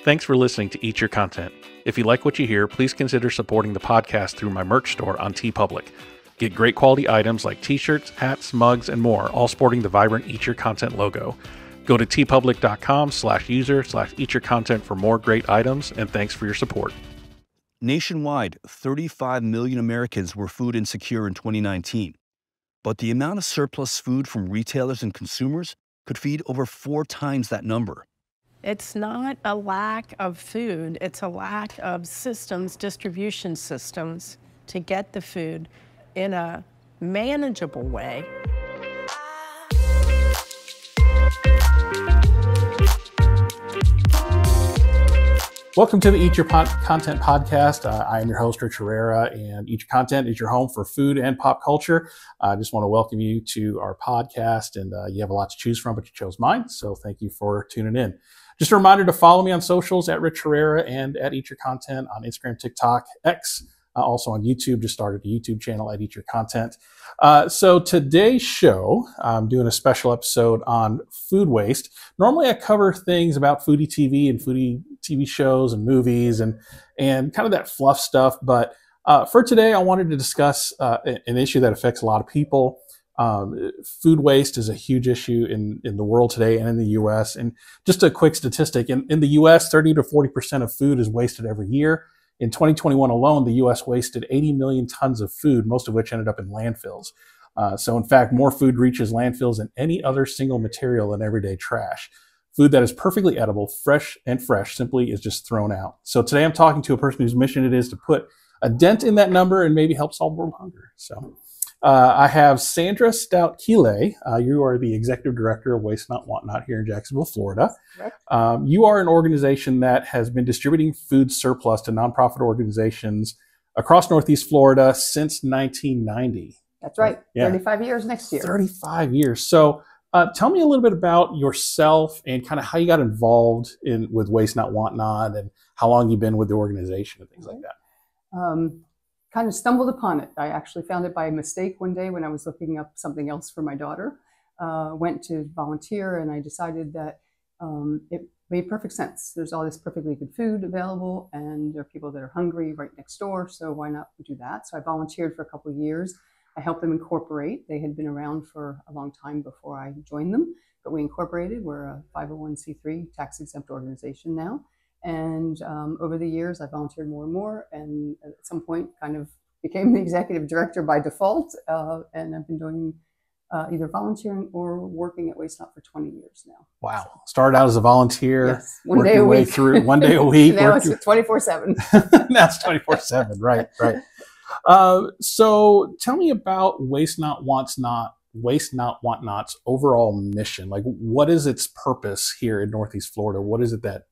Thanks for listening to Eat Your Content. If you like what you hear, please consider supporting the podcast through my merch store on TeePublic. Get great quality items like t-shirts, hats, mugs, and more, all sporting the vibrant Eat Your Content logo. Go to teepublic.com/user/eatyourcontent for more great items, and thanks for your support. Nationwide, 35 million Americans were food insecure in 2019. But the amount of surplus food from retailers and consumers could feed over 4 times that number. It's not a lack of food, it's a lack of systems, distribution systems, to get the food in a manageable way. Welcome to the Eat Your Content podcast. I am your host, Rich Herrera, and Eat Your Content is your home for food and pop culture. I just want to welcome you to our podcast, and you have a lot to choose from, but you chose mine, so thank you for tuning in. Just a reminder to follow me on socials at Rich Herrera and at Eat Your Content on Instagram, TikTok, X, also on YouTube. Just started a YouTube channel at Eat Your Content. So today's show, I'm doing a special episode on food waste. Normally I cover things about foodie TV and foodie TV shows and movies and kind of that fluff stuff. But for today, I wanted to discuss an issue that affects a lot of people. Food waste is a huge issue in the world today and in the U.S. And just a quick statistic, in the U.S., 30 to 40% of food is wasted every year. In 2021 alone, the U.S. wasted 80 million tons of food, most of which ended up in landfills. So in fact, more food reaches landfills than any other single material in everyday trash. Food that is perfectly edible, fresh, simply is just thrown out. So today I'm talking to a person whose mission it is to put a dent in that number and maybe help solve world hunger. So I have Sandra Staudt-Killea. You are the executive director of Waste Not, Want Not here in Jacksonville, Florida. You are an organization that has been distributing food surplus to nonprofit organizations across Northeast Florida since 1990. That's right. Yeah. 35 years next year. 35 years. So tell me a little bit about yourself and kind of how you got involved with Waste Not, Want Not, and how long you've been with the organization and things like that. Kind of stumbled upon it. I actually found it by mistake one day when I was looking up something else for my daughter. Went to volunteer, and I decided that it made perfect sense. There's all this perfectly good food available, and there are people that are hungry right next door, so why not do that? So I volunteered for a couple of years. I helped them incorporate. They had been around for a long time before I joined them, but we incorporated. We're a 501c3 tax-exempt organization now. And over the years, I volunteered more and more, and at some point kind of became the executive director by default. And I've been doing either volunteering or working at Waste Not for 20 years now. Wow. Started out as a volunteer. Yes. One day a week. One day a week. Now it's 24/7. That's 24/7. Right. So tell me about Waste Not, Want Not's overall mission. Like, what is its purpose here in Northeast Florida? What is it that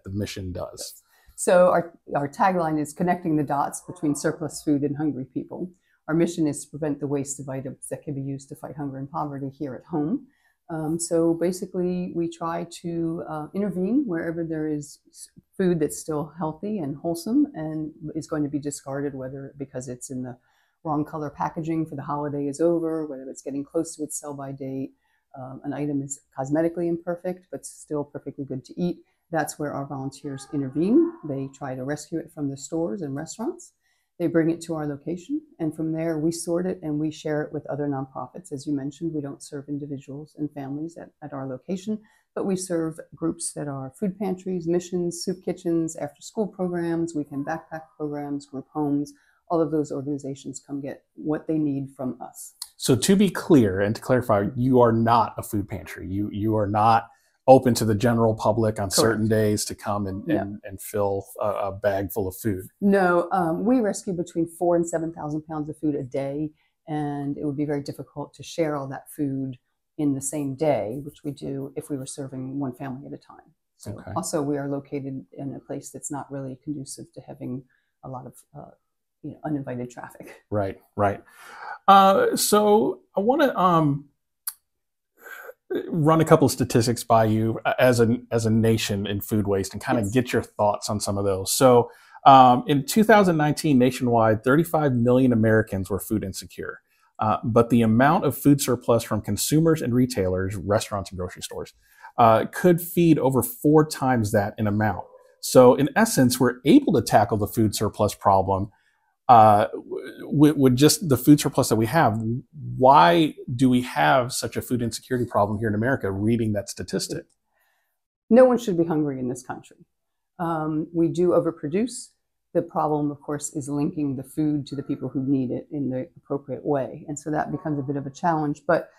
the mission does? So our tagline is connecting the dots between surplus food and hungry people. Our mission is to prevent the waste of items that can be used to fight hunger and poverty here at home. So basically, we try to intervene wherever there is food that's still healthy and wholesome and is going to be discarded, whether because it's in the wrong color packaging for the holiday is over, whether it's getting close to its sell-by date, an item is cosmetically imperfect, but still perfectly good to eat. That's where our volunteers intervene. They try to rescue it from the stores and restaurants. They bring it to our location, and from there we sort it and we share it with other nonprofits. As you mentioned, we don't serve individuals and families at our location, but we serve groups that are food pantries, missions, soup kitchens, after-school programs, weekend backpack programs, group homes. All of those organizations come get what they need from us. So to be clear and to clarify, you are not a food pantry. You are not open to the general public on certain days to come and fill a bag full of food. No, we rescue between 4,000 and 7,000 pounds of food a day, and it would be very difficult to share all that food in the same day, which we do if we were serving one family at a time. So also we are located in a place that's not really conducive to having a lot of uninvited traffic. Right. So I want to run a couple of statistics by you as a nation in food waste and kind of get your thoughts on some of those. So in 2019, nationwide, 35 million Americans were food insecure. But the amount of food surplus from consumers and retailers, restaurants and grocery stores, could feed over 4 times that in amount. So in essence, we're able to tackle the food surplus problem with just the food surplus that we have. Why do we have such a food insecurity problem here in America, reading that statistic? No one should be hungry in this country. We do overproduce. The problem, of course, is linking the food to the people who need it in the appropriate way. And so that becomes a bit of a challenge. But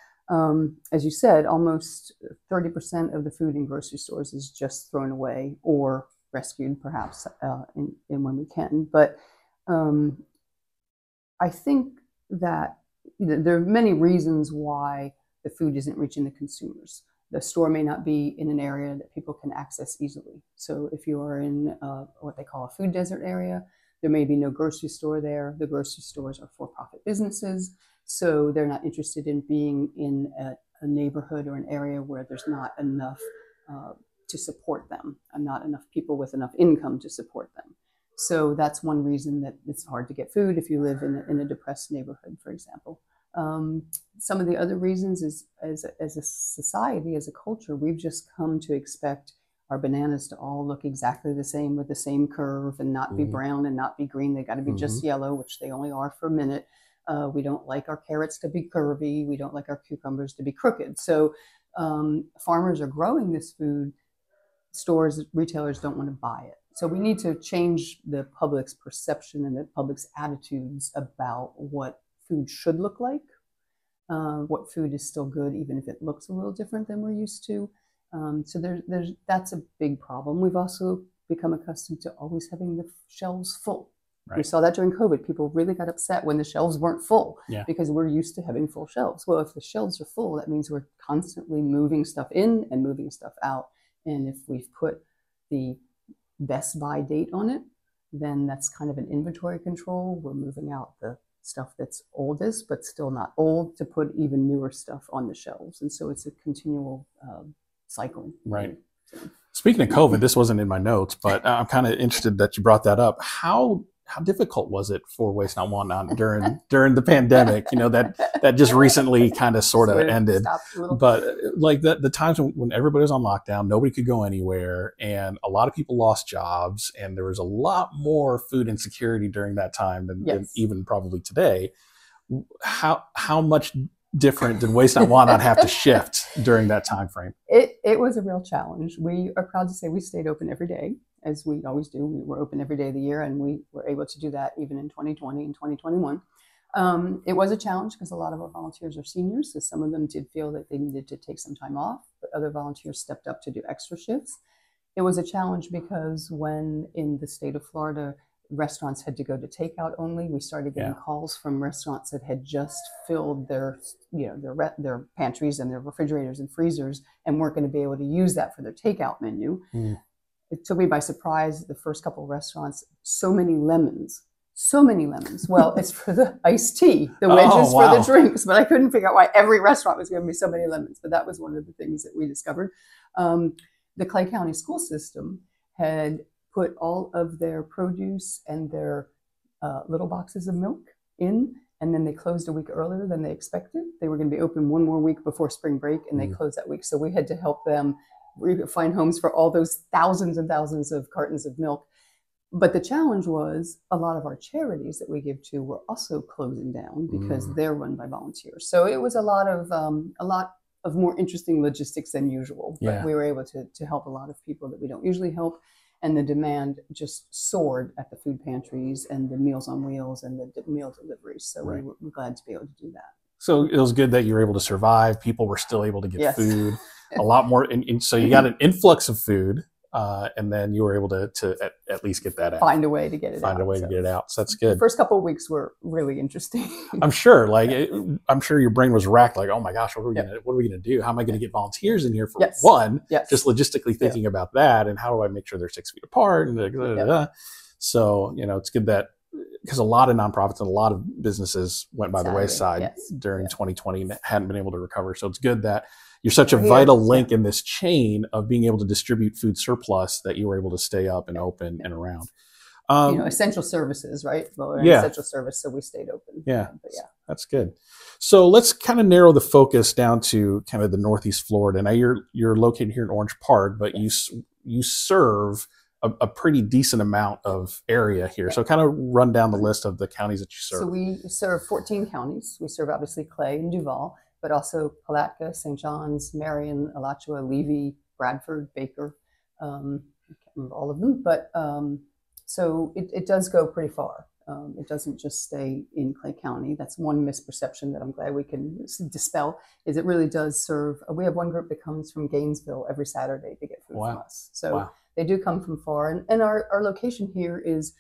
as you said, almost 30% of the food in grocery stores is just thrown away or rescued, perhaps, in when we can. But I think that there are many reasons why the food isn't reaching the consumers. The store may not be in an area that people can access easily. So if you are in what they call a food desert area, there may be no grocery store there. The grocery stores are for-profit businesses, so they're not interested in being in a neighborhood or an area where there's not enough to support them, and not enough people with enough income to support them. So that's one reason that it's hard to get food if you live in a depressed neighborhood, for example. Some of the other reasons is, as a society, as a culture, we've just come to expect our bananas to all look exactly the same with the same curve and not be brown and not be green. They got to be just yellow, which they only are for a minute. We don't like our carrots to be curvy. We don't like our cucumbers to be crooked. So farmers are growing this food. Stores, retailers don't want to buy it. So we need to change the public's perception and the public's attitudes about what food should look like, what food is still good, even if it looks a little different than we're used to. So that's a big problem. We've also become accustomed to always having the shelves full. Right. We saw that during COVID. People really got upset when the shelves weren't full because we're used to having full shelves. Well, if the shelves are full, that means we're constantly moving stuff in and moving stuff out. And if we've put the best buy date on it, then that's kind of an inventory control. We're moving out the stuff that's oldest, but still not old, to put even newer stuff on the shelves. And so it's a continual cycle. Right. So. Speaking of COVID, this wasn't in my notes, but I'm kind of interested that you brought that up. How difficult was it for Waste Not Want Not during the pandemic? You know, that just recently kind of sort of ended. But like the times when everybody was on lockdown, nobody could go anywhere, and a lot of people lost jobs, and there was a lot more food insecurity during that time than even probably today. How much different did Waste Not Want Not have to shift during that time frame? It was a real challenge. We are proud to say we stayed open every day, as we always do. We were open every day of the year, and we were able to do that even in 2020 and 2021. It was a challenge because a lot of our volunteers are seniors, so some of them did feel that they needed to take some time off, but other volunteers stepped up to do extra shifts. It was a challenge because when in the state of Florida, restaurants had to go to takeout only, we started getting calls from restaurants that had just filled their pantries and their refrigerators and freezers and weren't going to be able to use that for their takeout menu. It took me by surprise, the first couple of restaurants, so many lemons. Well, it's for the iced tea, the wedges for the drinks, but I couldn't figure out why every restaurant was giving me so many lemons. But that was one of the things that we discovered. The Clay County school system had put all of their produce and their little boxes of milk in, and then they closed a week earlier than they expected. They were going to be open one more week before spring break, and they closed that week. So we had to help them find homes for all those thousands and thousands of cartons of milk. But the challenge was a lot of our charities that we give to were also closing down because they're run by volunteers. So it was a lot of more interesting logistics than usual. But we were able to help a lot of people that we don't usually help. And the demand just soared at the food pantries and the Meals on Wheels and the meal deliveries. So we were glad to be able to do that. So it was good that you were able to survive. People were still able to get food, a lot more. And so you got an influx of food, and then you were able to at least get that out. Find a way to get it out. Find a way to get it out. So that's good. The first couple of weeks were really interesting. I'm sure. I'm sure your brain was racked. Like, oh my gosh, what are we gonna do? How am I gonna get volunteers in here for one? Just logistically thinking about that, and how do I make sure they're 6 feet apart? And so it's good that, because a lot of nonprofits and a lot of businesses went by the wayside during 2020 and hadn't been able to recover. So it's good that you're such a vital link in this chain of being able to distribute food surplus that you were able to stay up and open and around. Essential services, right? Well, we're an essential service, so we stayed open. That's good. So let's kind of narrow the focus down to kind of the Northeast Florida. Now you're located here in Orange Park, but you serve a pretty decent amount of area here. So kind of run down the list of the counties that you serve. So we serve 14 counties. We serve obviously Clay and Duval, but also Palatka, St. John's, Marion, Alachua, Levy, Bradford, Baker. I can't remember all of them, but so it does go pretty far. It doesn't just stay in Clay County. That's one misperception that I'm glad we can dispel, is it really does serve. We have one group that comes from Gainesville every Saturday to get food from us. So they do come from far. And our location here is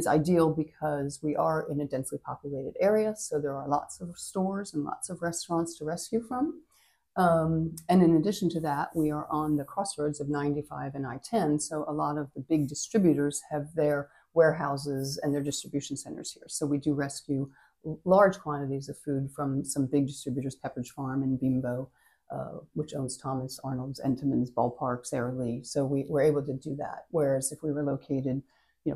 ideal because we are in a densely populated area. So there are lots of stores and lots of restaurants to rescue from. And in addition to that, we are on the crossroads of 95 and I-10. So a lot of the big distributors have their warehouses and their distribution centers here. So we do rescue large quantities of food from some big distributors, Pepperidge Farm and Bimbo, which owns Thomas, Arnold's, Entenmann's, Ballpark, Sara Lee. So we're able to do that. Whereas if we were located,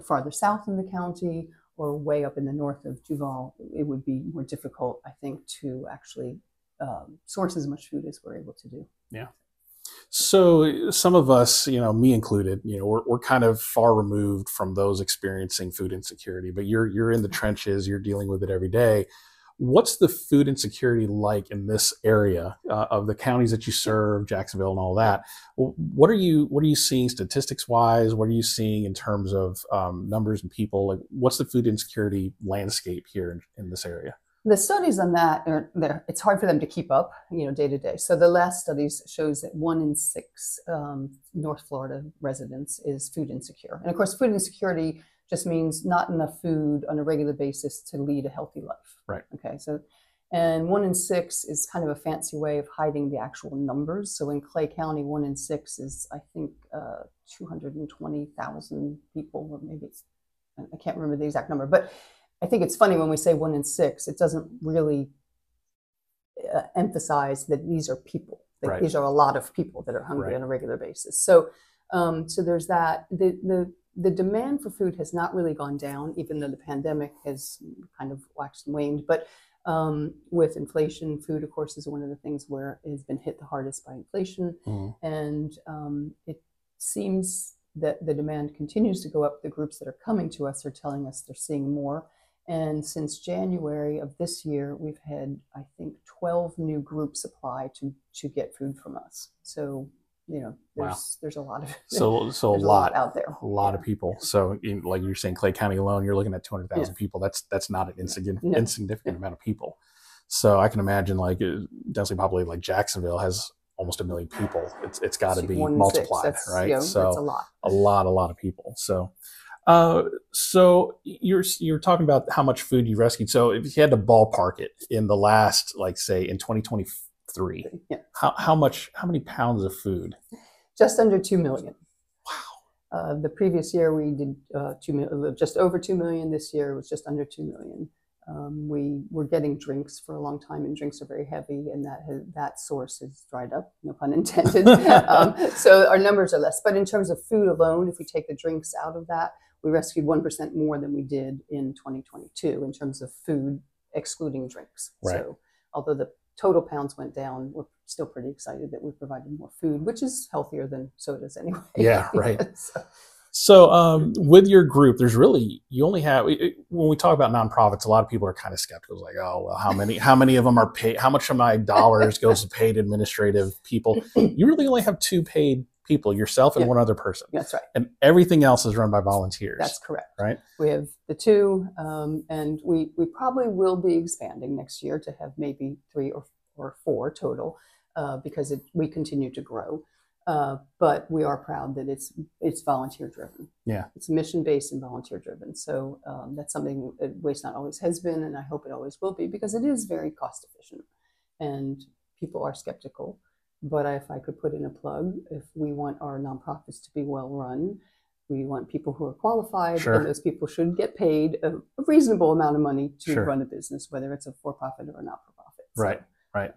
farther south in the county or way up in the north of Duval, it would be more difficult, I think, to actually source as much food as we're able to do. Yeah. So some of us, me included, we're kind of far removed from those experiencing food insecurity, but you're in the trenches, you're dealing with it every day. What's the food insecurity like in this area of the counties that you serve, Jacksonville and all that? What are you seeing statistics wise? What are you seeing in terms of numbers and people? Like, what's the food insecurity landscape here in this area? The studies on that it's hard for them to keep up, day to day. So the last studies shows that 1 in 6 North Florida residents is food insecure. And of course, food insecurity just means not enough food on a regular basis to lead a healthy life. Right. Okay. So, and 1 in 6 is kind of a fancy way of hiding the actual numbers. So in Clay County, 1 in 6 is, I think, 220,000 people, or maybe I can't remember the exact number, but I think it's funny when we say 1 in 6, it doesn't really emphasize that these are people. Right. These are a lot of people that are hungry on a regular basis. So, so there's that. The demand for food has not really gone down, even though the pandemic has kind of waxed and waned. But with inflation, food, of course, is one of the things where it has been hit the hardest by inflation. And it seems that the demand continues to go up. The groups that are coming to us are telling us they're seeing more. And since January of this year, we've had, I think, 12 new groups apply to get food from us. So, there's a lot of a lot out there, a lot of people. So, like you're saying, Clay County alone, you're looking at 200,000 people. That's not an insignificant amount of people. So I can imagine, like, densely populated like Jacksonville has almost 1 million people. It's got to be multiplied, right? So that's a lot of people. So. So you're talking about how much food you rescued. So if you had to ballpark it in the last, like, say in 2023, how many pounds of food? Just under 2 million. Wow. The previous year we did just over 2 million. This year it was just under 2 million. We were getting drinks for a long time, and drinks are very heavy, and that source has dried up, no pun intended. So our numbers are less. But in terms of food alone, if we take the drinks out of that, we rescued 1% more than we did in 2022 in terms of food, excluding drinks. Right. So although the total pounds went down, we're still pretty excited that we provided more food, which is healthier than sodas anyway. Yeah, right. So with your group, you only have, when we talk about nonprofits, a lot of people are kind of skeptical, like, oh, well, how many of them are paid? How much of my dollars goes to paid administrative people? You really only have 2 paid people, yourself and one other person. That's right. And everything else is run by volunteers. That's correct. Right. We have the 2, and we probably will be expanding next year to have maybe 3 or 4 total, because we continue to grow. But we are proud that it's volunteer driven. Yeah, it's mission based and volunteer driven. So that's something that Waste Not always has been, and I hope it always will be, because it is very cost efficient, and people are skeptical. But if I could put in a plug, if we want our nonprofits to be well run, we want people who are qualified, and those people should get paid a reasonable amount of money to run a business, whether it's a for-profit or a not-for-profit. Right, right.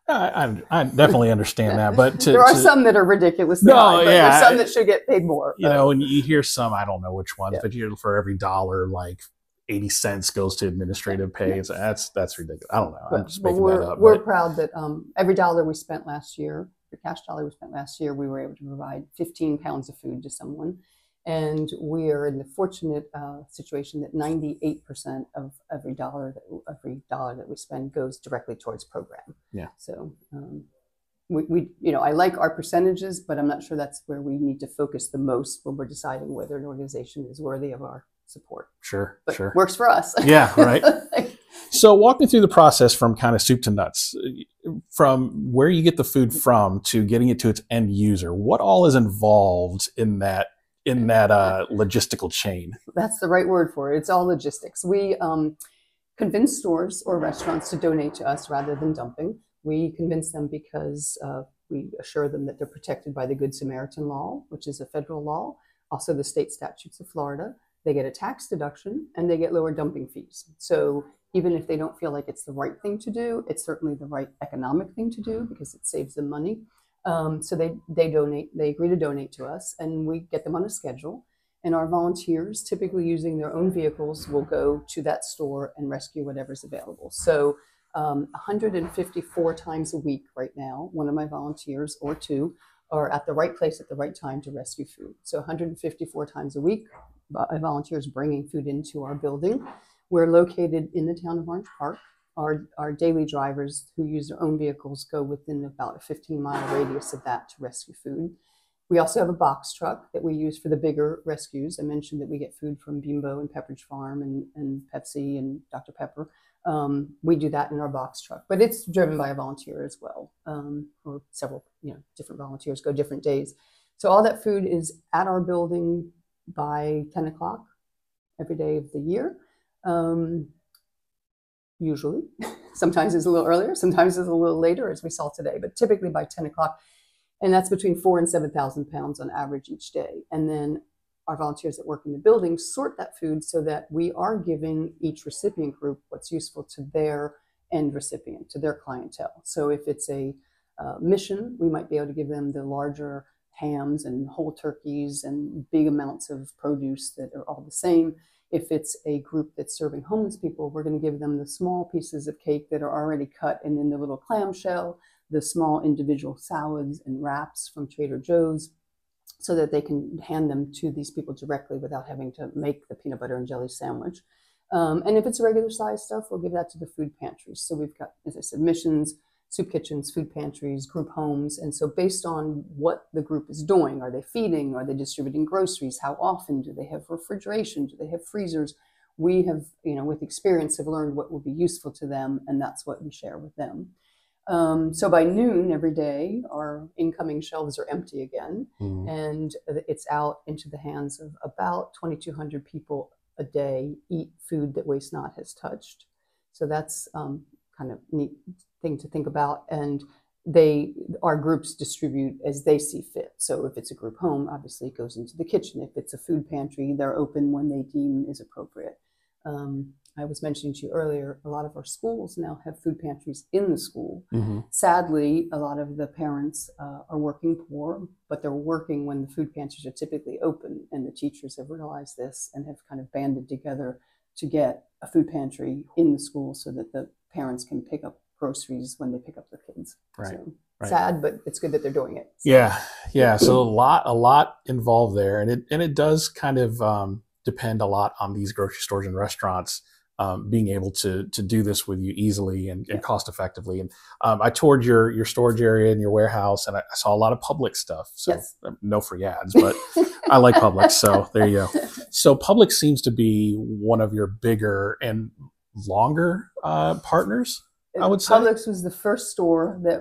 I definitely understand that, but there are some that are ridiculous. But there's some that should get paid more. And you hear some, I don't know which ones, but for every dollar, like 80 cents goes to administrative pay. So that's ridiculous. I don't know. I'm just making that up. We're proud that every dollar we spent last year, the cash dollar we spent last year, we were able to provide 15 pounds of food to someone. And we are in the fortunate situation that 98% of every dollar that we spend goes directly towards program. Yeah. So I like our percentages, but I'm not sure that's where we need to focus the most when we're deciding whether an organization is worthy of our support. Sure. But sure. Works for us. Yeah. Right. So walk me through the process from kind of soup to nuts, from where you get the food from to getting it to its end user. What all is involved in that logistical chain? That's the right word for it. It's all logistics. We convince stores or restaurants to donate to us rather than dumping. We convince them because we assure them that they're protected by the Good Samaritan law, which is a federal law, also the state statutes of Florida. They get a tax deduction and they get lower dumping fees. So even if they don't feel like it's the right thing to do, it's certainly the right economic thing to do because it saves them money. So they donate, they agree to donate to us, and we get them on a schedule. And our volunteers, typically using their own vehicles, will go to that store and rescue whatever's available. So 154 times a week right now, one of my volunteers or two are at the right place at the right time to rescue food. So 154 times a week, volunteers bringing food into our building. We're located in the town of Orange Park. Our daily drivers who use their own vehicles go within about a 15-mile radius of that to rescue food. We also have a box truck that we use for the bigger rescues. I mentioned that we get food from Bimbo and Pepperidge Farm and Pepsi and Dr. Pepper. We do that in our box truck, but it's driven by a volunteer as well, or several different volunteers go different days. So all that food is at our building by 10 o'clock every day of the year. Usually, sometimes it's a little earlier, sometimes it's a little later, as we saw today, but typically by 10 o'clock. And that's between 4,000 and 7,000 pounds on average each day. And then our volunteers that work in the building sort that food so that we are giving each recipient group what's useful to their end recipient, to their clientele. So if it's a mission, we might be able to give them the larger hams and whole turkeys and big amounts of produce that are all the same. If it's a group that's serving homeless people, we're going to give them the small pieces of cake that are already cut and in the little clamshell, the small individual salads and wraps from Trader Joe's, so that they can hand them to these people directly without having to make the peanut butter and jelly sandwich. And if it's regular size stuff, we'll give that to the food pantries. So we've got, as I said, missions, soup kitchens, food pantries, group homes. And so based on what the group is doing, are they feeding? Are they distributing groceries? How often? Do they have refrigeration? Do they have freezers? We have, with experience, have learned what will be useful to them, and that's what we share with them. So by noon every day, our incoming shelves are empty again, and it's out into the hands of about 2,200 people a day eat food that Waste Not has touched. So that's kind of neat thing to think about. And our groups distribute as they see fit. So if it's a group home, obviously it goes into the kitchen. If it's a food pantry, they're open when they deem is appropriate. I was mentioning to you earlier, a lot of our schools now have food pantries in the school. Sadly, a lot of the parents are working poor, but they're working when the food pantries are typically open, and the teachers have realized this and have kind of banded together to get a food pantry in the school so that the parents can pick up groceries when they pick up their kids. Right. So, right. Sad, but it's good that they're doing it. So. Yeah. So a lot involved there, and it does kind of depend a lot on these grocery stores and restaurants being able to do this with you easily and cost effectively. And I toured your storage area and your warehouse, and I saw a lot of Publix stuff. So no free ads, but I like Publix. So there you go. So Publix seems to be one of your bigger and longer partners, I would say. Publix was the first store that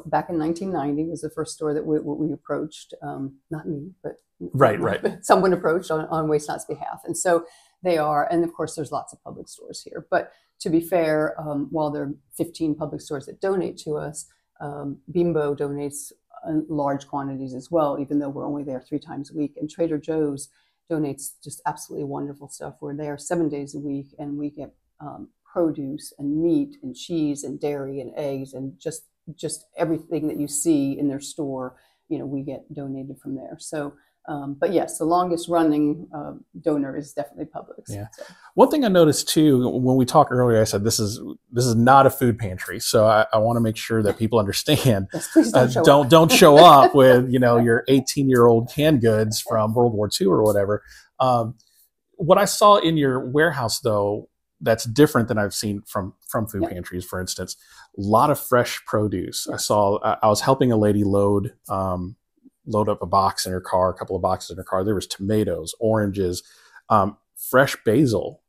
back in 1990 was the first store that we approached. Not me, but someone approached on Waste Not's behalf. And so they are, and of course there's lots of Publix stores here. But to be fair, while there are 15 Publix stores that donate to us, Bimbo donates large quantities as well, even though we're only there 3 times a week. And Trader Joe's donates just absolutely wonderful stuff. We're there 7 days a week, and we get produce and meat and cheese and dairy and eggs and just everything that you see in their store, we get donated from there. So But yes, the longest running donor is definitely Publix. Yeah. So. One thing I noticed too, when we talked earlier, I said this is not a food pantry, so I want to make sure that people understand. Yes, please don't show up with your 18-year-old canned goods from World War II or whatever. What I saw in your warehouse though, that's different than I've seen from food pantries, for instance, a lot of fresh produce. I was helping a lady load up a box in her car, a couple of boxes in her car. There was tomatoes, oranges, fresh basil.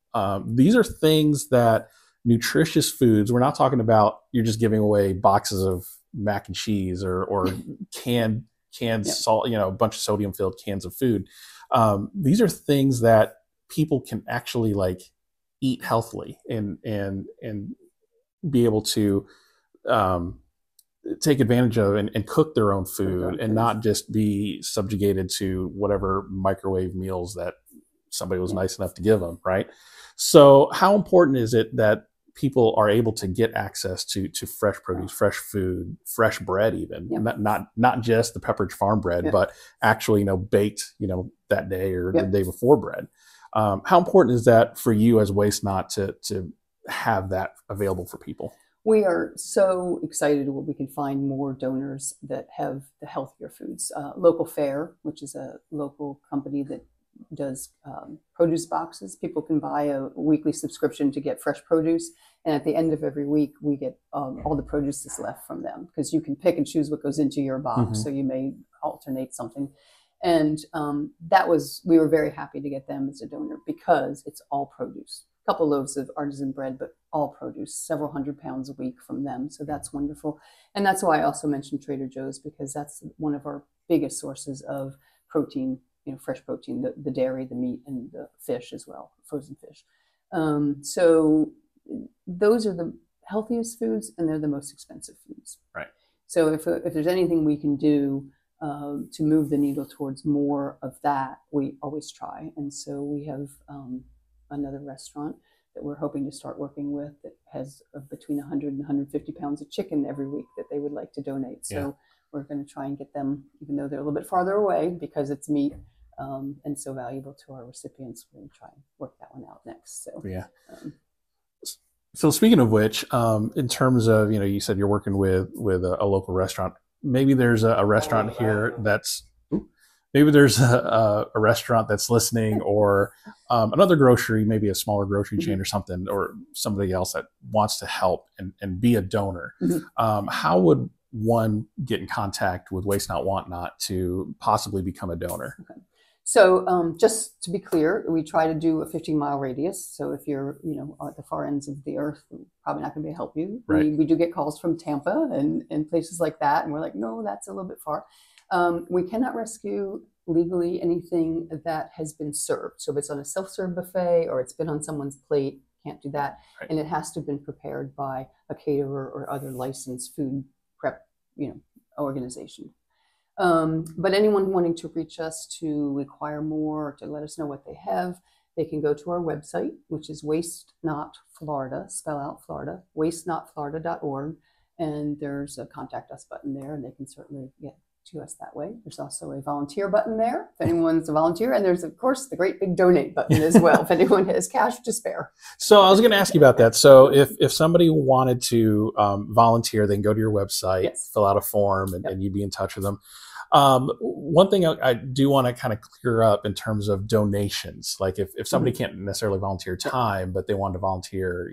These are things that nutritious foods. We're not talking about you're just giving away boxes of mac and cheese or canned salt, a bunch of sodium filled cans of food. These are things that people can actually like eat healthily and be able to take advantage of and cook their own food and not just be subjugated to whatever microwave meals that somebody was nice enough to give them, right? So how important is it that people are able to get access to fresh produce, fresh food, fresh bread even, not just the Pepperidge Farm bread, but actually, baked, that day or the day before bread. How important is that for you as Waste Not to have that available for people? We are so excited when we can find more donors that have the healthier foods. Local Fare, which is a local company that does produce boxes. People can buy a weekly subscription to get fresh produce. And at the end of every week, we get all the produce that's left from them, because you can pick and choose what goes into your box. Mm-hmm. So you may alternate something. And we were very happy to get them as a donor because it's all produce. A couple loaves of artisan bread, but all produce, several hundred pounds a week from them. So that's wonderful. And that's why I also mentioned Trader Joe's, because that's one of our biggest sources of protein, fresh protein, the dairy, the meat, and the fish as well, frozen fish. So those are the healthiest foods, and they're the most expensive foods. Right. So if there's anything we can do to move the needle towards more of that, we always try. And so we have another restaurant that we're hoping to start working with that has between 100 and 150 pounds of chicken every week that they would like to donate. So we're going to try and get them, even though they're a little bit farther away, because it's meat and so valuable to our recipients. We're going to try and work that one out next. So So speaking of which, in terms of, you said you're working with a local restaurant. Maybe there's a restaurant here maybe there's a restaurant that's listening, or another grocery, maybe a smaller grocery chain or something, or somebody else that wants to help and be a donor. Mm-hmm. How would one get in contact with Waste Not, Want Not to possibly become a donor? Okay. So just to be clear, we try to do a 15-mile radius. So if you're, at the far ends of the earth, we're probably not going to be able to help you. Right. We do get calls from Tampa and places like that. And we're like, no, that's a little bit far. We cannot rescue legally anything that has been served. So if it's on a self-serve buffet or it's been on someone's plate, can't do that. Right. And it has to have been prepared by a caterer or other licensed food prep, organization. But anyone wanting to reach us to inquire more, or to let us know what they have, they can go to our website, which is Waste Not Florida, spell out Florida, wastenotflorida.org. And there's a contact us button there, and they can certainly get to us that way. There's also a volunteer button there if anyone's a volunteer. And there's, of course, the great big donate button as well if anyone has cash to spare. So I was going to ask you about that. So if somebody wanted to volunteer, they can go to your website, fill out a form, and you'd be in touch with them. One thing I do want to kind of clear up in terms of donations, like if somebody can't necessarily volunteer time, but they want to volunteer,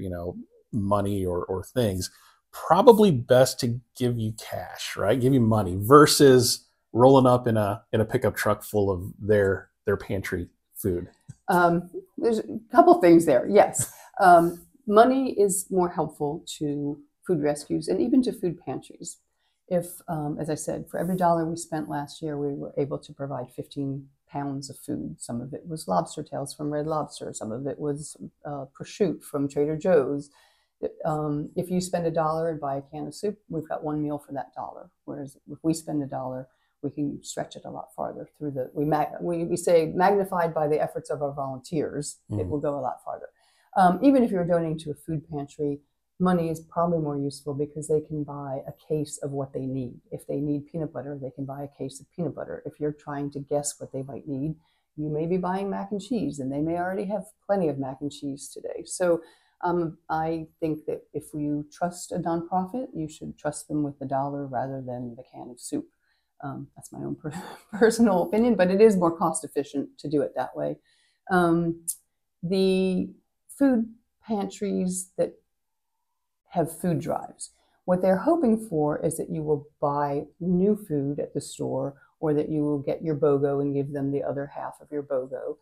money or things, probably best to give you cash, right? Give you money versus rolling up in a pickup truck full of their pantry food. There's a couple things there. Yes. Money is more helpful to food rescues and even to food pantries. If, as I said, for every $1 we spent last year, we were able to provide 15 pounds of food. Some of it was lobster tails from Red Lobster. Some of it was prosciutto from Trader Joe's. If you spend $1 and buy a can of soup, we've got one meal for that $1. Whereas if we spend $1, we can stretch it a lot farther through we say magnified by the efforts of our volunteers, it will go a lot farther. Even if you're donating to a food pantry, money is probably more useful because they can buy a case of what they need. If they need peanut butter, they can buy a case of peanut butter. If you're trying to guess what they might need, you may be buying mac and cheese, and they may already have plenty of mac and cheese today. So I think that if you trust a nonprofit, you should trust them with the dollar rather than the can of soup. That's my own personal opinion, but it is more cost efficient to do it that way. The food pantries that have food drives, what they're hoping for is that you will buy new food at the store, or that you will get your BOGO and give them the other half of your BOGO.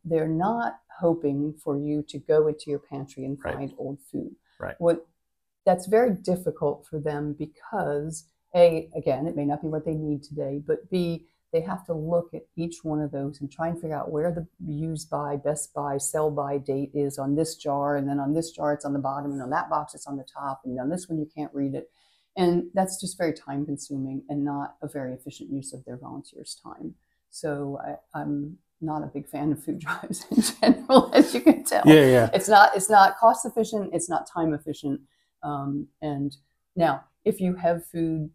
They're not hoping for you to go into your pantry and find old food. That's very difficult for them because A, again, it may not be what they need today, but B, they have to look at each one of those and try and figure out where the use by, best by, sell by date is on this jar, and then on this jar it's on the bottom, and on that box it's on the top, and on this one you can't read it. And that's just very time consuming and not a very efficient use of their volunteers' time. So I'm not a big fan of food drives in general, as you can tell. It's not cost efficient, it's not time efficient. And now, if you have food,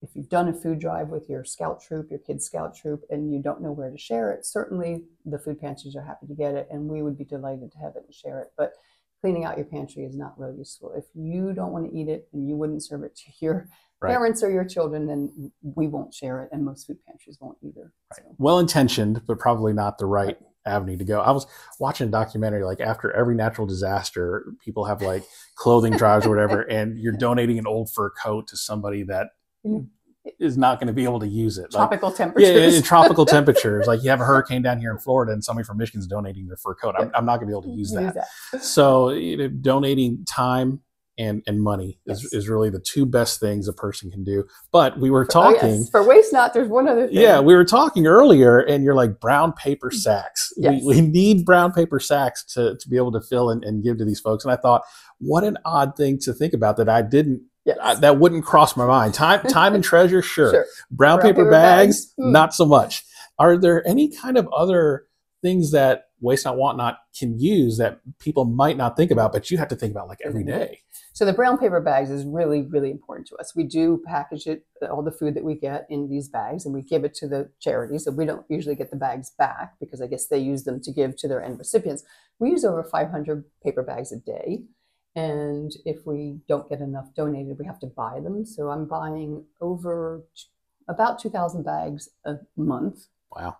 if you've done a food drive with your scout troop, your kids' scout troop, and you don't know where to share it, certainly the food pantries are happy to get it, and we would be delighted to have it and share it. But cleaning out your pantry is not really useful. If you don't want to eat it and you wouldn't serve it to your parents or your children, then we won't share it, and most food pantries won't either. So. Well-intentioned, but probably not the right avenue to go. I was watching a documentary, like after every natural disaster, people have like clothing drives or whatever, and you're donating an old fur coat to somebody that is not going to be able to use it. Tropical temperatures. Yeah, tropical temperatures. Like you have a hurricane down here in Florida and somebody from Michigan's donating their fur coat. I'm not going to be able to use that. So donating time and money is really the two best things a person can do. But we were talking for waste not, there's one other thing. Yeah, we were talking earlier, and you're like brown paper sacks. We need brown paper sacks to be able to fill and give to these folks. And I thought, what an odd thing to think about that I didn't. That wouldn't cross my mind. Time and treasure, sure. Brown paper bags, not so much. Are there any kind of other things that Waste Not, Want Not can use that people might not think about, but you have to think about like every day? So the brown paper bags is really, really important to us. We do package it, all the food that we get, in these bags, and we give it to the charities. And we don't usually get the bags back because I guess they use them to give to their end recipients. We use over 500 paper bags a day. And if we don't get enough donated, we have to buy them. So I'm buying over about 2,000 bags a month. Wow.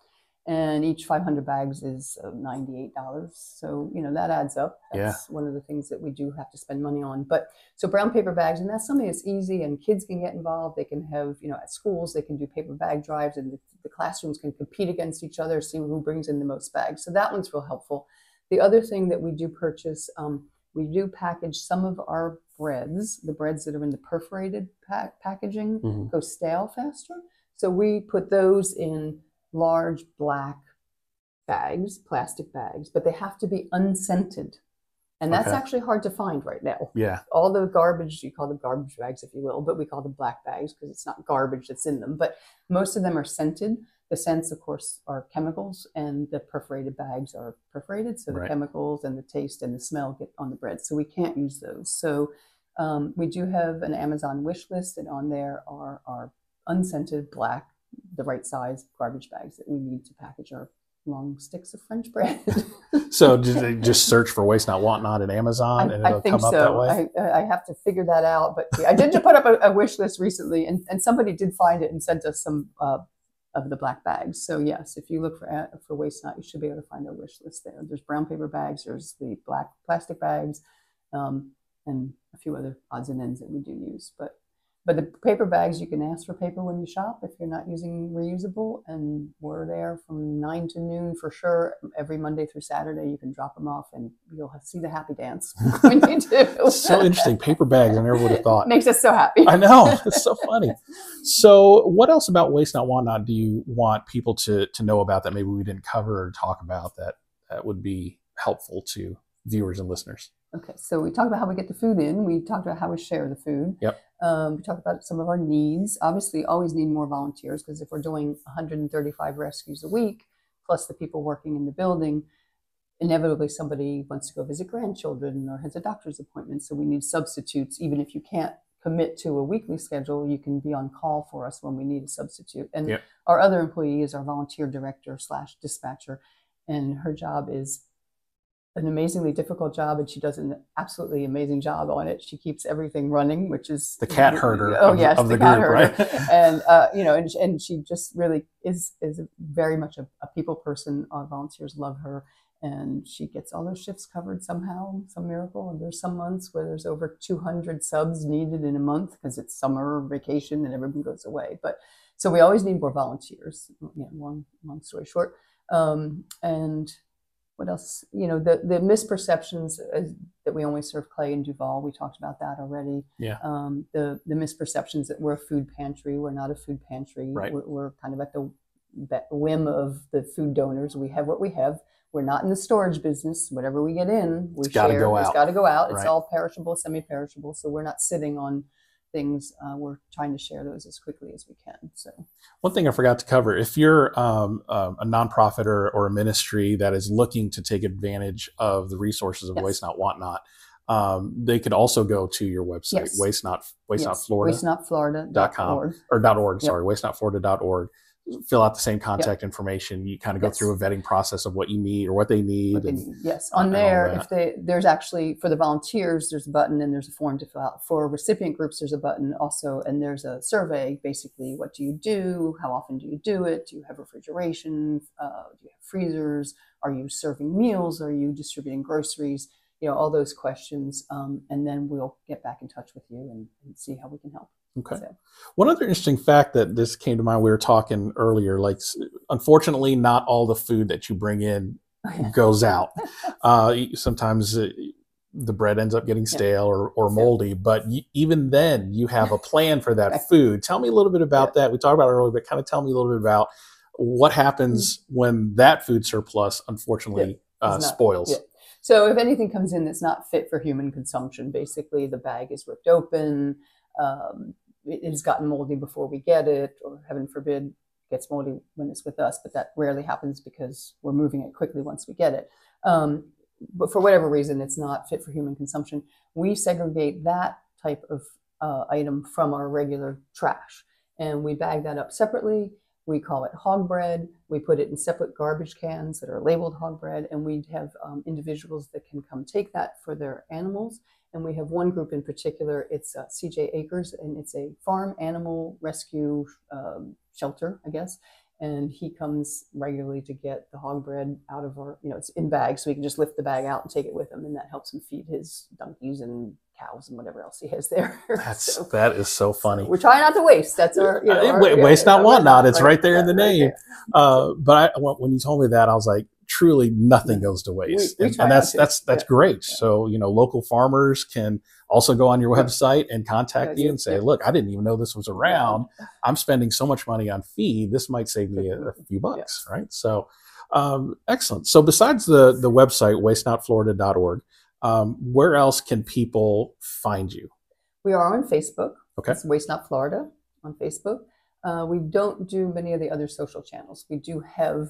And each 500 bags is $98. So, that adds up. That's one of the things that we do have to spend money on. But so brown paper bags, and that's something that's easy, and kids can get involved. They can have, at schools, they can do paper bag drives, and the classrooms can compete against each other, see who brings in the most bags. So that one's real helpful. The other thing that we do purchase, we do package some of our breads. The breads that are in the perforated packaging go stale faster. So we put those in large black bags, plastic bags, but they have to be unscented. And that's actually hard to find right now. Yeah. All the garbage, you call them garbage bags, if you will, but we call them black bags because it's not garbage that's in them. But most of them are scented. The scents, of course, are chemicals, and the perforated bags are perforated. So the chemicals and the taste and the smell get on the bread. So we can't use those. So we do have an Amazon wish list, and on there are our unscented black, the right size garbage bags that we need to package our long sticks of French bread. So just search for Waste Not, Want Not in Amazon, and it'll come up that way? I have to figure that out. But I did put up a wish list recently, and somebody did find it and sent us some of the black bags. So yes, if you look for Waste Not, you should be able to find our wish list there. There's brown paper bags, there's the black plastic bags, and a few other odds and ends that we do use. But the paper bags, you can ask for paper when you shop if you're not using reusable, and we're there from 9 to noon for sure. Every Monday through Saturday, you can drop them off, and you'll see the happy dance when you do. So interesting. Paper bags, I never would have thought. Makes us so happy. I know. It's so funny. So what else about Waste Not, Want Not do you want people to know about that maybe we didn't cover or talk about that would be helpful to viewers and listeners? Okay, so we talked about how we get the food in. We talked about how we share the food. Yep. We talked about some of our needs. Obviously, always need more volunteers, because if we're doing 135 rescues a week, plus the people working in the building, inevitably somebody wants to go visit grandchildren or has a doctor's appointment. So we need substitutes. Even if you can't commit to a weekly schedule, you can be on call for us when we need a substitute. And our other employee is our volunteer director / dispatcher. And her job is an amazingly difficult job, and she does an absolutely amazing job on it. She keeps everything running, which is the cat herder of the cat group, herder. right? And you know, and she just really is very much a people person. Our volunteers love her, and she gets all those shifts covered somehow, some miracle. And there's some months where there's over 200 subs needed in a month because it's summer vacation and everyone goes away. But so we always need more volunteers. You know, long story short, and what else? You know, the misperceptions that we only serve clay and Duval. We talked about that already. Yeah. The misperceptions that we're a food pantry. We're not a food pantry. Right. We're kind of at the whim of the food donors. We have what we have. We're not in the storage business. Whatever we get in, we share. It's got to go out. It's all perishable, semi-perishable. So we're not sitting on things. We're trying to share those as quickly as we can. So one thing I forgot to cover, if you're a nonprofit or a ministry that is looking to take advantage of the resources of Waste Not Want Not, they could also go to your website, wastenotflorida.com or .org, sorry, wastenotflorida.org. Fill out the same contact information. You kind of go through a vetting process of what you need or what they need. Yes, on there, there's actually, for the volunteers, there's a button and there's a form to fill out. For recipient groups, there's a button also, and there's a survey. Basically, what do you do? How often do you do it? Do you have refrigeration? Do you have freezers? Are you serving meals? Are you distributing groceries? You know, all those questions, and then we'll get back in touch with you and see how we can help. Okay. So. One other interesting fact that this came to mind, we were talking earlier, like, unfortunately, not all the food that you bring in goes out. Sometimes the bread ends up getting stale or moldy, but even then you have a plan for that food. Tell me a little bit about that. We talked about it earlier, but kind of tell me a little bit about what happens when that food surplus, unfortunately, spoils. So if anything comes in that's not fit for human consumption, basically the bag is ripped open, it has gotten moldy before we get it, or heaven forbid, gets moldy when it's with us, but that rarely happens because we're moving it quickly once we get it. But for whatever reason, it's not fit for human consumption. We segregate that type of item from our regular trash, and we bag that up separately. We call it hog bread. We put it in separate garbage cans that are labeled hog bread, and we have individuals that can come take that for their animals. And we have one group in particular, it's CJ Acres, and it's a farm animal rescue shelter, I guess. And he comes regularly to get the hog bread out of our, it's in bags, so he can just lift the bag out and take it with him, and that helps him feed his donkeys and cows and whatever else he has there. That is so funny. So we're trying not to waste. That's our, waste not, want not. It's right there in the name. But when you told me that, I was like, truly nothing goes to waste. And that's great. So, local farmers can also go on your website and contact you and say, look, I didn't even know this was around. I'm spending so much money on feed. This might save me a few bucks, right? So, excellent. So besides the website, wastenotflorida.org, where else can people find you? We are on Facebook. Okay. It's Waste Not Florida on Facebook. We don't do many of the other social channels. We do have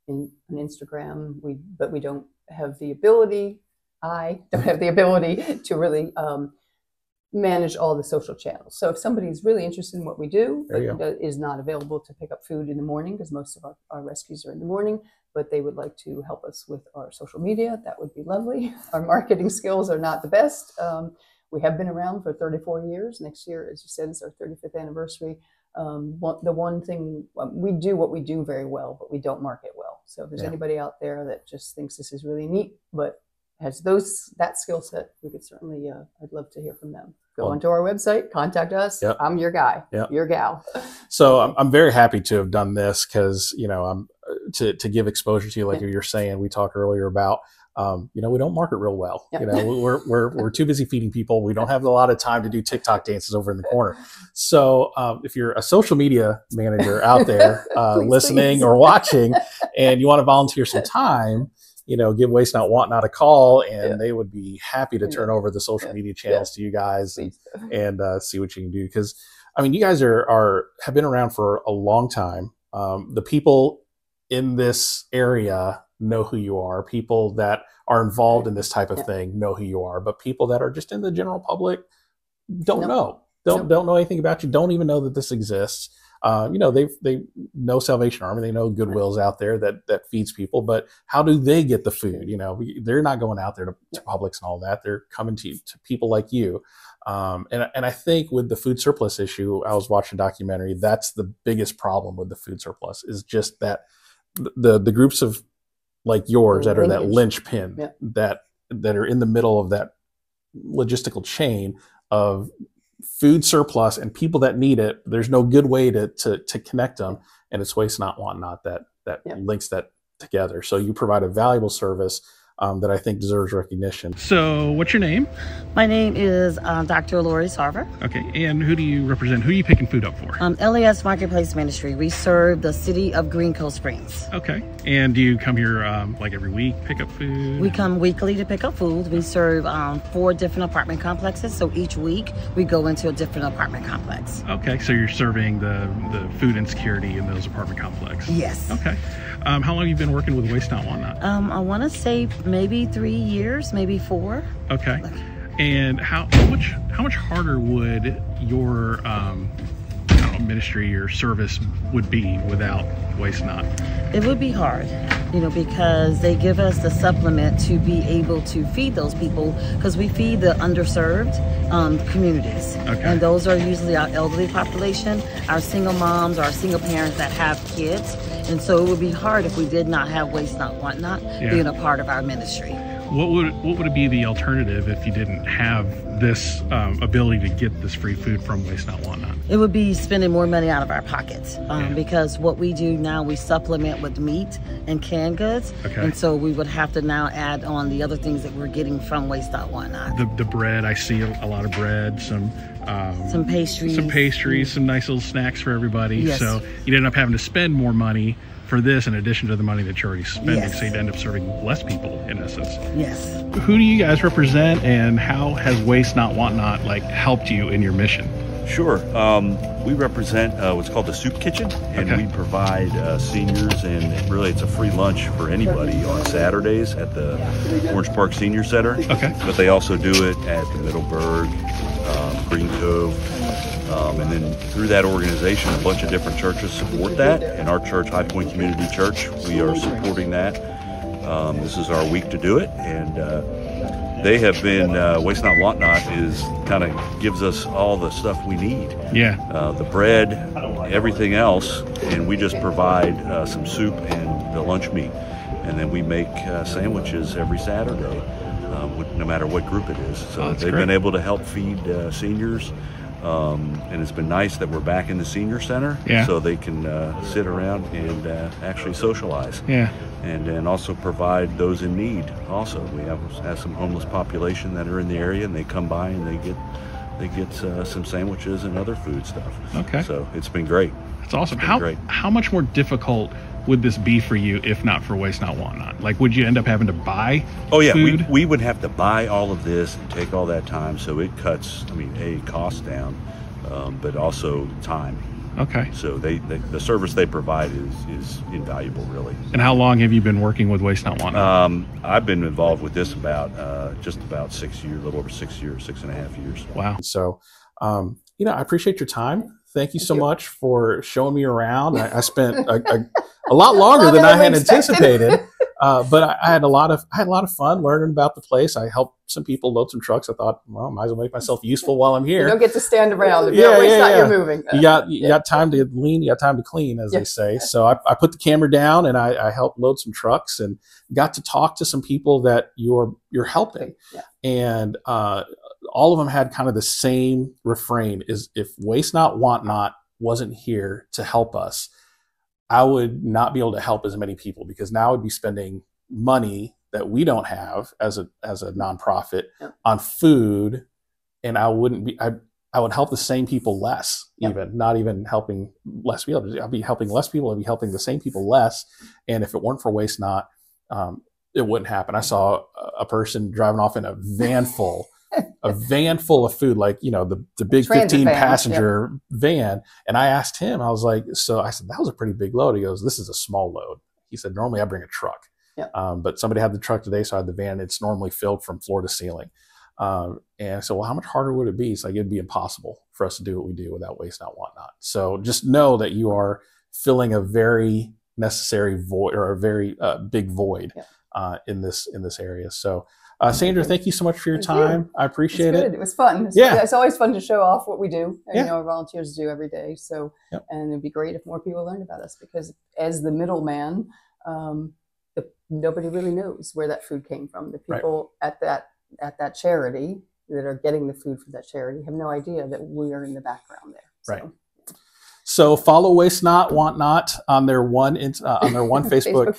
an Instagram, but we don't have the ability. I don't have the ability to really manage all the social channels. So if somebody's really interested in what we do, but is not available to pick up food in the morning, because most of our rescues are in the morning, but they would like to help us with our social media, that would be lovely. Our marketing skills are not the best. We have been around for 34 years. Next year, as you said, is our 35th anniversary. The one thing, we do what we do very well, but we don't market well. So if there's anybody out there that just thinks this is really neat, but has that skill set, we could certainly, I'd love to hear from them. Go onto our website, contact us. Yep. I'm your guy, your gal. So I'm very happy to have done this because, I'm to give exposure to you, like you're saying, we talked earlier about, we don't market real well. Yep. We're too busy feeding people. We don't have a lot of time to do TikTok dances over in the corner. So if you're a social media manager out there listening or watching, and you want to volunteer some time, give Waste Not Want Not a call, and they would be happy to turn over the social media channels to you guys and see what you can do. Because you guys have been around for a long time. The people in this area know who you are. People that are involved in this type of thing know who you are. But people that are just in the general public don't know. Don't know anything about you. Don't even know that this exists. You know, they know Salvation Army. They know Goodwill's out there that feeds people. But how do they get the food? You know, they're not going out there to Publix and all that. They're coming to people like you. And I think with the food surplus issue, I was watching a documentary. That's the biggest problem with the food surplus, is just that the groups of like yours that are that linchpin that are in the middle of that logistical chain of food surplus and people that need it. There's no good way to connect them, and it's waste not, want not that links that together. So you provide a valuable service that I think deserves recognition. So what's your name? My name is Dr. Lori Sarver. Okay, and who do you represent? Who are you picking food up for? LES Marketplace Ministry. We serve the city of Green Cove Springs. Okay, and do you come here like every week, pick up food? We come weekly to pick up food. We serve 4 different apartment complexes, so each week we go into a different apartment complex. Okay, so you're serving the food insecurity in those apartment complexes? Yes. Okay. How long have you been working with Waste Not, Want Not? I want to say maybe 3 years, maybe 4. Okay. And how much harder would your ministry or service would be without Waste Not? It would be hard, you know, because they give us the supplement to be able to feed those people, because we feed the underserved communities. Okay. And those are usually our elderly population, our single moms, our single parents that have kids. And so it would be hard if we did not have Waste Not, Want Not being a part of our ministry. What would be the alternative if you didn't have this ability to get this free food from Waste Not, Want Not? It would be spending more money out of our pockets, because what we do now, we supplement with meat and canned goods. Okay. And so we would have to now add on the other things that we're getting from Waste Not, Want Not. The bread, I see a lot of bread, some pastries, some nice little snacks for everybody. Yes. So you'd end up having to spend more money for this in addition to the money that you're already spending. Yes. So you'd end up serving less people in essence. Yes. Who do you guys represent, and how has Waste Not, Want Not helped you in your mission? Sure. We represent what's called the Soup Kitchen, and we provide seniors, and really it's a free lunch for anybody on Saturdays at the Orange Park Senior Center. Okay. But they also do it at the Middleburg, Green Cove, and then through that organization, a bunch of different churches support that. And our church, High Point Community Church, we are supporting that. This is our week to do it, and they have been, Waste Not, Want Not is kind of gives us all the stuff we need. Yeah. The bread, everything else, and we just provide some soup and the lunch meat. And then we make sandwiches every Saturday, no matter what group it is. So they've been able to help feed seniors. And it's been nice that we're back in the senior center, so they can sit around and actually socialize. Yeah. And then also provide those in need. Also, we have some homeless population that are in the area, and they come by and they get some sandwiches and other food stuff. Okay. So it's been great. That's awesome. How much more difficult would this be for you if not for Waste Not, Want Not? Like, would you end up having to buy food? We would have to buy all of this and take all that time, so it cuts, costs down, but also time. Okay. So the service they provide is invaluable, really. And how long have you been working with Waste Not, Want Not? I've been involved with this just about 6 years, a little over 6 years, 6.5 years. Wow. So, I appreciate your time. Thank you so much for showing me around. I spent a lot longer than I had anticipated, but I had a lot of fun learning about the place. I helped some people load some trucks. I thought, well, I might as well make myself useful while I'm here. You don't get to stand around. You're moving. You got time to lean, you got time to clean, as they say. So I put the camera down and I helped load some trucks and got to talk to some people that you're helping. Yeah. And all of them had kind of the same refrain: is if Waste Not, Want Not wasn't here to help us, I would not be able to help as many people, because now I would be spending money that we don't have as a nonprofit on food, and I would help the same people less, not even helping less people. I'd be helping less people. I'd be helping the same people less. And if it weren't for Waste Not, it wouldn't happen. I saw a person driving off in a van full of food, like, the big 15-passenger van. And I asked him, I said, that was a pretty big load. He goes, this is a small load. He said, normally I bring a truck. Yep. But somebody had the truck today, so I had the van. It's normally filled from floor to ceiling. And so, well, how much harder would it be? It's like, it'd be impossible for us to do what we do without Waste Not, Want Not. So just know that you are filling a very necessary void, or a very big void in this area. So Sandra, thank you so much for your time. I appreciate it. It was fun. It's always fun to show off what we do. And, you know, our volunteers do every day. So, and it'd be great if more people learned about us, because as the middleman, nobody really knows where that food came from. The people at that charity that are getting the food for that charity have no idea that we are in the background there. So. Right. So follow Waste Not, Want Not on their one Facebook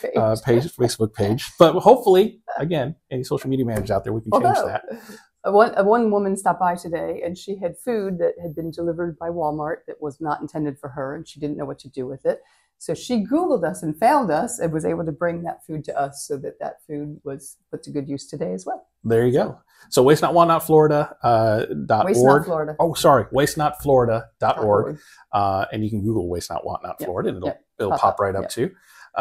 page. But hopefully, again, any social media managers out there, we can change that. One woman stopped by today, and she had food that had been delivered by Walmart that was not intended for her, and she didn't know what to do with it. So she Googled us and found us and was able to bring that food to us, so that food was put to good use today as well. There you go. So Waste Not, Want Not Florida Waste Not Florida. Oh, sorry, wastenotflorida.org. And you can Google Waste Not, Want Not Florida, and it'll pop right up too.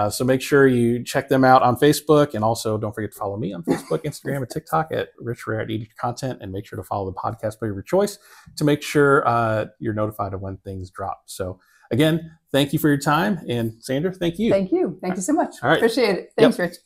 So make sure you check them out on Facebook, and also don't forget to follow me on Facebook, Instagram, and TikTok at Rich Herrera at Eat Your Content, and make sure to follow the podcast player of your choice to make sure you're notified of when things drop. So again, thank you for your time, and Sandra, thank you. Thank you. Thank you so much. All right. Appreciate it. Thanks, Rich.